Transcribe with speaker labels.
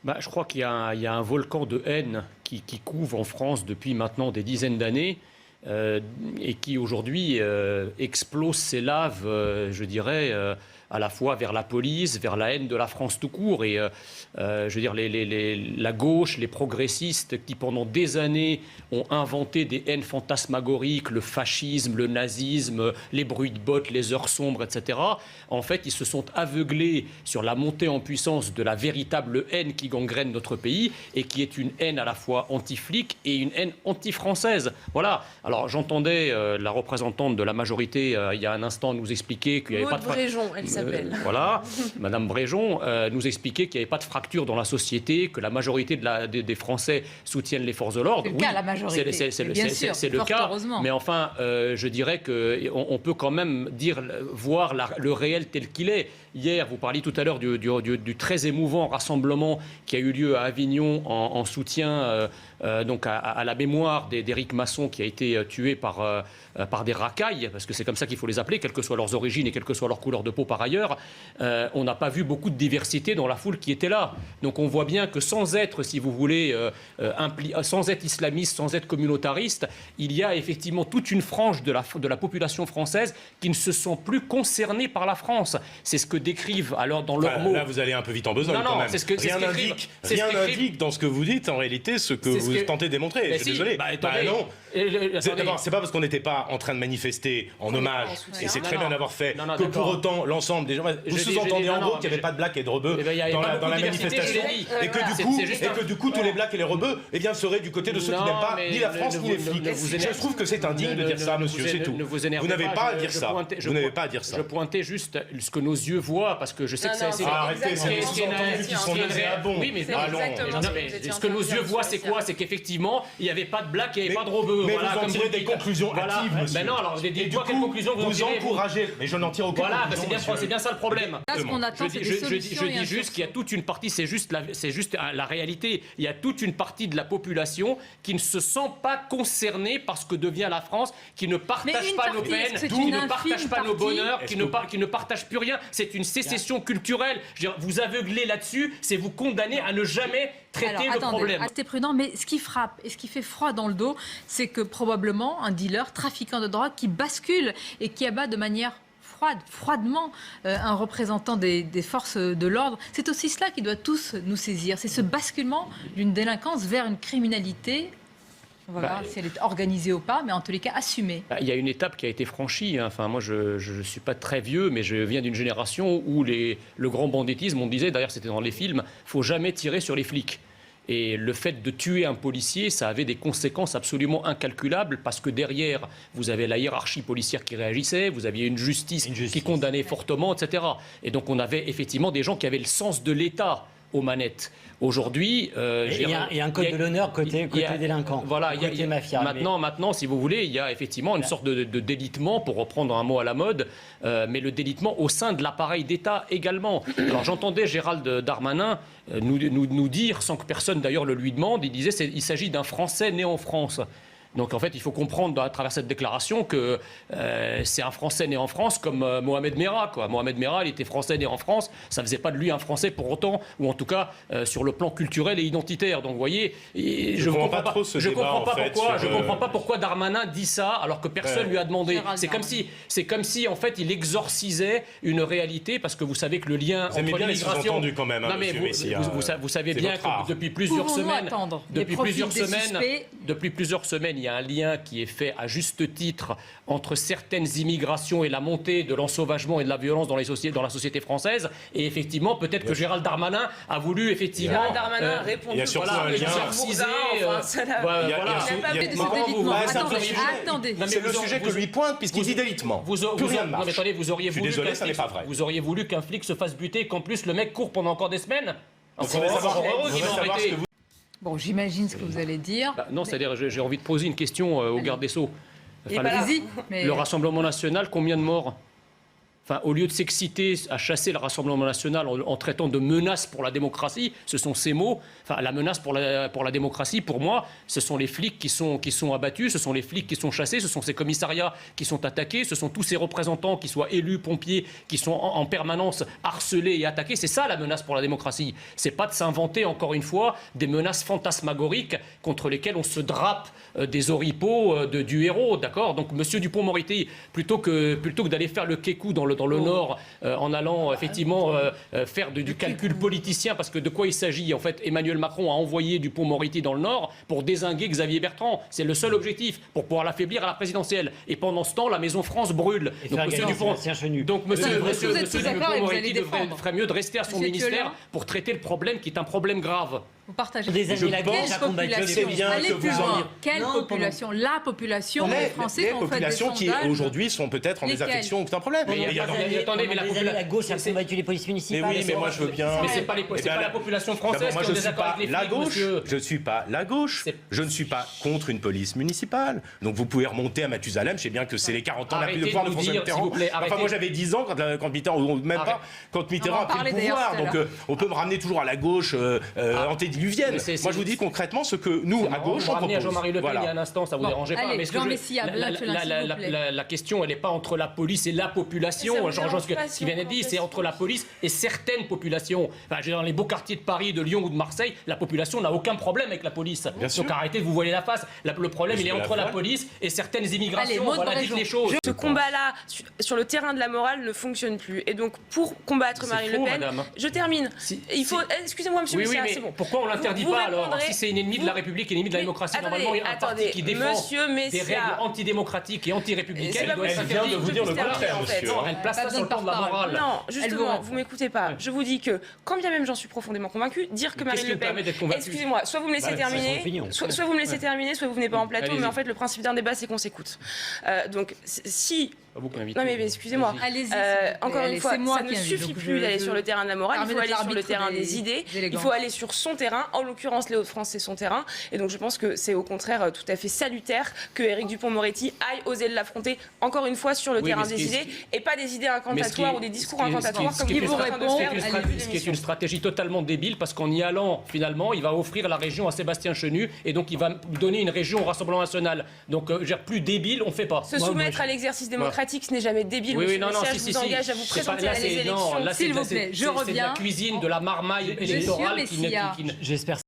Speaker 1: Je crois qu'il y a un volcan de haine qui couve en France depuis maintenant des dizaines d'années et qui aujourd'hui explose ses laves, je dirais, à la fois vers la police, vers la haine de la France tout court. Et je veux dire, la gauche, les progressistes qui pendant des années ont inventé des haines fantasmagoriques, le fascisme, le nazisme, les bruits de bottes, les heures sombres, etc. En fait, ils se sont aveuglés sur la montée en puissance de la véritable haine qui gangrène notre pays et qui est une haine à la fois anti-flic et une haine anti-française. Voilà. Alors, j'entendais la représentante de la majorité il y a un instant nous expliquer qu'il n'y avait pas de...
Speaker 2: Bréjon, elle s'appelle.
Speaker 1: Voilà, Madame Bréjon nous expliquait qu'il n'y avait pas de fracture dans la société, que la majorité des Français soutiennent les forces de l'ordre.
Speaker 3: C'est le cas, la majorité.
Speaker 1: C'est le cas,
Speaker 3: heureusement.
Speaker 1: mais enfin, je dirais qu'on peut quand même voir le réel tel qu'il est. Hier, vous parliez tout à l'heure du très émouvant rassemblement qui a eu lieu à Avignon en soutien donc à la mémoire d'Éric Masson qui a été tué par des racailles, parce que c'est comme ça qu'il faut les appeler, quelles que soient leurs origines et quelle que soit leur couleur de peau par ailleurs. On n'a pas vu beaucoup de diversité dans la foule qui était là. Donc on voit bien que sans être, si vous voulez, sans être islamiste, sans être communautariste, il y a effectivement toute une frange de la population française qui ne se sent plus concernée par la France. C'est ce que décrivent alors dans leurs mots.
Speaker 4: Là, vous allez un peu vite en besogne quand même. Rien n'indique dans ce que vous dites en réalité ce que vous tentez de démontrer. Je suis désolé. Non. C'est pas parce qu'on n'était pas en train de manifester en hommage, et c'est très bien d'avoir fait, que pour autant l'ensemble des gens... Vous sous-entendez en gros qu'il n'y avait pas de blacks et de rebeux dans la manifestation, et que du coup tous les blacks et les rebeux seraient du côté de ceux qui n'aiment pas ni la France ni les flics. Je trouve que c'est indigne de dire ça, monsieur, c'est tout. Vous n'avez pas à dire ça. Vous n'avez pas à dire ça.
Speaker 1: Je pointais juste ce que nos yeux voient, parce que je sais que c'est...
Speaker 4: Arrêtez, c'est des sous-entendus qui sont nauséabonds.
Speaker 1: Oui, mais ce que nos yeux voient, c'est quoi? C'est qu'effectivement, il n'y avait pas de blacks et il n'y avait pas de rebeux.
Speaker 4: Mais vous en tirez des conclusions hâtives, monsieur.
Speaker 1: Mais non, alors, dites-moi quelles conclusions vous en tirez.
Speaker 4: Encouragez, mais je n'en tire aucune.
Speaker 1: Voilà, c'est bien ça le problème.
Speaker 3: Là, ce qu'on attend, c'est des solutions.
Speaker 1: Je dis juste qu'il y a toute une partie, c'est juste la réalité. Il y a toute une partie de la population qui ne se sent pas concernée par ce que devient la France, qui ne partage pas nos peines, qui ne partage pas nos bonheurs, qui ne partage plus rien. C'est une sécession culturelle. Je veux dire, vous aveuglez là-dessus, c'est vous condamner à ne jamais traiter le problème.
Speaker 3: Restez prudent, mais ce qui frappe et ce qui fait froid dans le dos, c'est que probablement un dealer, trafiquant de drogue, qui bascule et qui abat de manière froidement un représentant des forces de l'ordre. C'est aussi cela qui doit tous nous saisir. C'est ce basculement d'une délinquance vers une criminalité. On va voir si elle est organisée ou pas, mais en tous les cas assumée.
Speaker 1: Il y a une étape qui a été franchie. Enfin, moi, je ne suis pas très vieux, mais je viens d'une génération où le grand banditisme, on disait, d'ailleurs c'était dans les films, il ne faut jamais tirer sur les flics. Et le fait de tuer un policier, ça avait des conséquences absolument incalculables parce que derrière, vous avez la hiérarchie policière qui réagissait, vous aviez une justice qui condamnait fortement, etc. Et donc on avait effectivement des gens qui avaient le sens de l'État aux manettes. Aujourd'hui,
Speaker 5: il y a un code de l'honneur côté délinquant,
Speaker 1: voilà,
Speaker 5: côté mafia.
Speaker 1: Maintenant, si vous voulez, il y a effectivement une sorte de délitement, pour reprendre un mot à la mode, mais le délitement au sein de l'appareil d'État également. Alors j'entendais Gérald Darmanin nous dire, sans que personne d'ailleurs le lui demande, il disait il s'agit d'un Français né en France. Donc en fait, il faut comprendre à travers cette déclaration que c'est un Français né en France comme Mohamed Merah, quoi. Mohamed Merah, il était Français né en France, ça ne faisait pas de lui un Français pour autant, ou en tout cas sur le plan culturel et identitaire. Donc vous voyez, je ne comprends pas pourquoi Darmanin dit ça alors que personne lui a demandé. C'est comme si en fait il exorcisait une réalité, parce que vous savez que le lien entre l'immigration...
Speaker 4: quand même,
Speaker 1: non, mais vous savez bien que depuis plusieurs semaines, il y a un lien qui est fait à juste titre entre certaines immigrations et la montée de l'ensauvagement et de la violence dans la société française. Et effectivement, peut-être que Gérald Darmanin a voulu effectivement...
Speaker 2: Gérald Darmanin a répondu
Speaker 4: pour exorciser...
Speaker 3: Attendez.
Speaker 4: C'est le sujet que lui pointe puisqu'il dit délitement.
Speaker 1: Vous auriez voulu qu'un flic se fasse buter, qu'en plus le mec court pendant encore des semaines.
Speaker 3: Bon, j'imagine ce que vous allez dire.
Speaker 1: Non, c'est-à-dire, j'ai envie de poser une question au garde des Sceaux. Enfin, le Rassemblement national, combien de morts? Enfin, au lieu de s'exciter à chasser le Rassemblement national en traitant de menace pour la démocratie, ce sont ces mots. Enfin, la menace pour la démocratie, pour moi, ce sont les flics qui sont abattus, ce sont les flics qui sont chassés, ce sont ces commissariats qui sont attaqués, ce sont tous ces représentants, qui soient élus, pompiers, qui sont en permanence harcelés et attaqués. C'est ça la menace pour la démocratie. C'est pas de s'inventer, encore une fois, des menaces fantasmagoriques contre lesquelles on se drape des oripeaux du héros, d'accord? Donc, Monsieur Dupond-Moretti, plutôt que d'aller faire le kékou dans le Nord, en allant effectivement faire du calcul politicien, parce que de quoi il s'agit? En fait, Emmanuel Macron a envoyé Dupond-Moretti dans le Nord pour dézinguer Xavier Bertrand. C'est le seul objectif, pour pouvoir l'affaiblir à la présidentielle. Et pendant ce temps, la Maison France brûle. Donc, Monsieur Dupond-Moretti ferait mieux de rester à son ministère pour traiter le problème qui est un problème grave.
Speaker 3: Vous partagez
Speaker 5: des années la guerre,
Speaker 3: quelle population? La population, les Français
Speaker 4: les populations qui aujourd'hui sont peut-être en désaffection ou tout un problème.
Speaker 5: Attendez, mais la gauche a combattu les polices municipales.
Speaker 4: Mais oui, mais moi je veux bien.
Speaker 1: Mais c'est pas la population française qui est en désaccord avec les flics.
Speaker 4: Je ne suis pas la gauche. Je ne suis pas contre une police municipale. Donc vous pouvez remonter à Mathusalem. Je sais bien que c'est les 40 ans de pouvoir de François Mitterrand. Enfin, moi j'avais 10 ans quand Mitterrand, ou même pas, quand Mitterrand a pris le pouvoir. Donc on peut me ramener toujours à la gauche antédiluvienne. Moi je vous dis concrètement ce que nous, à gauche, on propose.
Speaker 1: À Jean-Marie Le Pen il y a un instant, ça vous dérangeait pas. Mais la question, elle n'est pas entre la police et la population. Ce qui vient d'être dit, c'est entre la police et certaines populations. Enfin, dans les beaux quartiers de Paris, de Lyon ou de Marseille, la population n'a aucun problème avec la police. Donc arrêtez de vous voiler la face. Le problème, il est entre la police et certaines immigrations. Voilà, dites les choses.
Speaker 2: Ce combat-là, sur le terrain de la morale, ne fonctionne plus. Et donc, pour combattre Marine Le Pen, je termine. Il faut. Excusez-moi, monsieur Messia, c'est bon.
Speaker 1: Pourquoi on l'interdit pas alors? Si c'est une ennemie de la République, une ennemie de la démocratie, normalement, il y a un parti qui défend des règles antidémocratiques et anti-républicaines. Elle doit être interdite.
Speaker 4: Elle vient de vous dire le contraire, monsieur.
Speaker 1: Elle place ça sur le plan de la morale.
Speaker 2: Non, justement, vous m'écoutez pas. Je vous dis que, quand bien même j'en suis profondément convaincu, dire que Marine Le Pen. Excusez-moi, soit vous me laissez terminer, soit vous me laissez terminer, soit vous venez pas en plateau, mais en fait, le principe d'un débat, c'est qu'on s'écoute. Donc, si. Non mais excusez-moi. Encore une fois, ça ne suffit plus d'aller sur le terrain de la morale. Il faut aller sur le terrain des idées. Il faut aller sur son terrain. En l'occurrence, les Hauts-de-France, c'est son terrain. Et donc je pense que c'est au contraire tout à fait salutaire que Éric Dupond-Moretti aille oser l'affronter encore une fois sur le terrain des idées et pas des idées incantatoires ou des discours incantatoires comme il vous répond.
Speaker 1: Ce qui est une stratégie totalement débile, parce qu'en y allant, finalement, il va offrir la région à Sébastien Chenu et donc il va donner une région au Rassemblement national. Donc plus débile, on ne fait pas.
Speaker 2: Se soumettre à l'exercice démocratique, ce n'est jamais débile. Je vous engage à vous présenter à les élections.
Speaker 3: S'il vous plaît, je reviens.
Speaker 1: C'est la cuisine de la marmaille électorale qui...
Speaker 5: J'espère